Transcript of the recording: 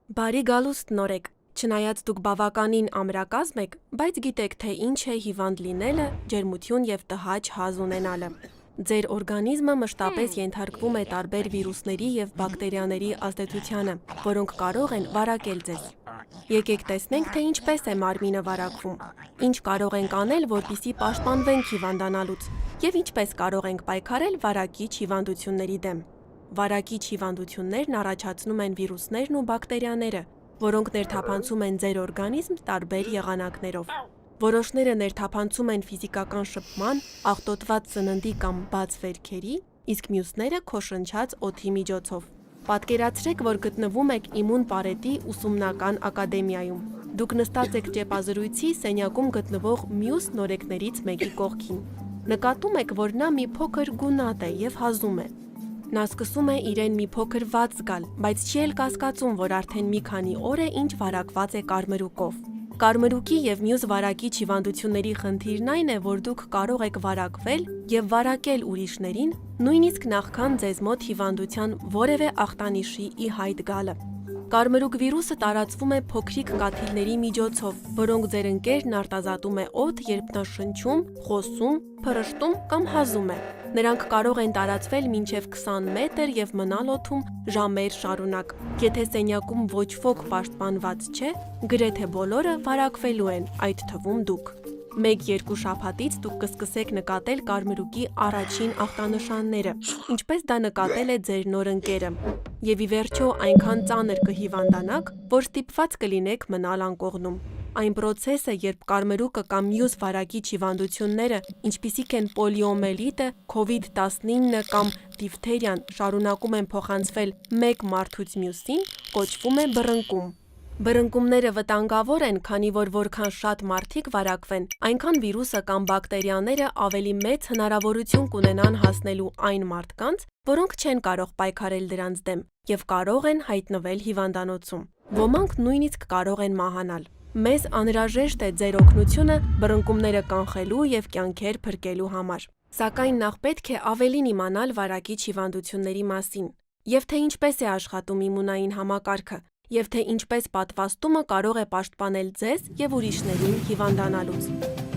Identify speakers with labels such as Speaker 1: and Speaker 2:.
Speaker 1: Բարի գալուստ նորեկ, չնայած դուք բավականին ամրակազմ եք, բայց գիտեք, թե ինչ է հիվանդ լինելը, ջերմություն և տհաճ հազ ունենալը։ Ձեր օրգանիզմը մշտապես ենթարկվում է տարբեր վիրուսների և բակտերիաների ազդեցությանը, որոնք կարող են վարակել ձեզ։ Եկեք տեսնենք, թե ինչպես է մարմինը վարակվում, ինչ կարող ենք անել, որպեսզի պաշտպանվենք հիվանդանալուց, և ինչպես կարող ենք պայքարել վարակիչ հիվանդությունների դեմ։ Վարակիչ հիվանդություններն առաջացնում են վիրուսներն ու բակտերիաները, որոնք ներթափանցում են ձեր օրգանիզմ տարբեր եղանակներով։ Որոշները ներթափանցում են ֆիզիկական շփման, աղտոտված սննդի կամ բաց վերքերի, իսկ մյուսները քոշնչած օդի միջոցով։ Պատկերացրեք, որ գտնվում եք իմուն պարետի ուսումնական ակադեմիայում։ Դուք նստած եք ճեպազրույցի սենյակում գտնվող մյուս նորեկներից մեկի կողքին։ Նկատում եք, որ նա մի փոքր գունատ է և հազում է։ Նա սկսում է իրեն մի փոքր վատ զգալ, բայց չի էլ կասկածում, որ արդեն մի քանի օր է, ինչ վարակված է կարմրուկով։ Կարմրուկի և մյուս վարակիչ հիվանդությունների խնդիրն այն է, որ դուք կարող եք վարակվել և վարակել ուրիշներին, նույնիսկ նախքան ձեզ մոտ հիվանդության որևէ ախտանիշի ի հայտ գալը։ Կարմրուկ վիրուսը տարածվում է փոքրիկ կաթիլների միջոցով, որոնք ձեր ընկերն արտազատում է օդ, երբ նա շնչում, խոսում, փռշտում կամ հազում է։ Նրանք կարող են տարածվել մինչև 20 մետր և մնալ օդում ժամեր շարունակ։ Եթե սենյակում ոչ ոք պաշտպանված չէ, գրեթե բոլորը վարակվելու են, այդ թվում դուք։ 1-2 շաբաթից դուք կսկսեք նկատել կարմրուկի առաջին ախտանշանները, ինչպես դա նկատել է ձեր նոր ընկերը, և ի վերջո այնքան ծանր կհիվանդանաք, որ ստիպված կլինեք մնալ անկողնում։ Այն պրոցեսը, երբ կարմրուկը կամ մյուս վարակիչ հիվանդությունները, ինչպիսիք են պոլիոմիելիտը, COVID-19 կամ դիֆթերիան, շարունակում են փոխանցվել մեկ մարդուց մյուսին, կոչվում է բռնկում։ Բռնկումները վտանգավոր են, քանի որ որքան շատ մարդիկ վարակվեն, այնքան վիրուսը կամ բակտերիաները ավելի մեծ հնարավորություն կունենան հասնելու այն մարդկանց, որոնք չեն կարող պայքարել դրանց դեմ և կարող են հայտնվել հիվանդանոցում։ Ոմանք նույնիսկ կարող են մահանալ։ Մեզ անհրաժեշտ է ձեր օգնությունը բռնկումները կանխելու և կյանքեր փրկելու համար։ Սակայն նախ պետք է ավելին իմանալ վարակիչ հիվանդությունների մասին, և թե ինչպես է աշխատում իմունային համակարգը, և թե ինչպես պատվաստումը կարող է պաշտպանել ձեզ և ուրիշներին հիվանդանալուց։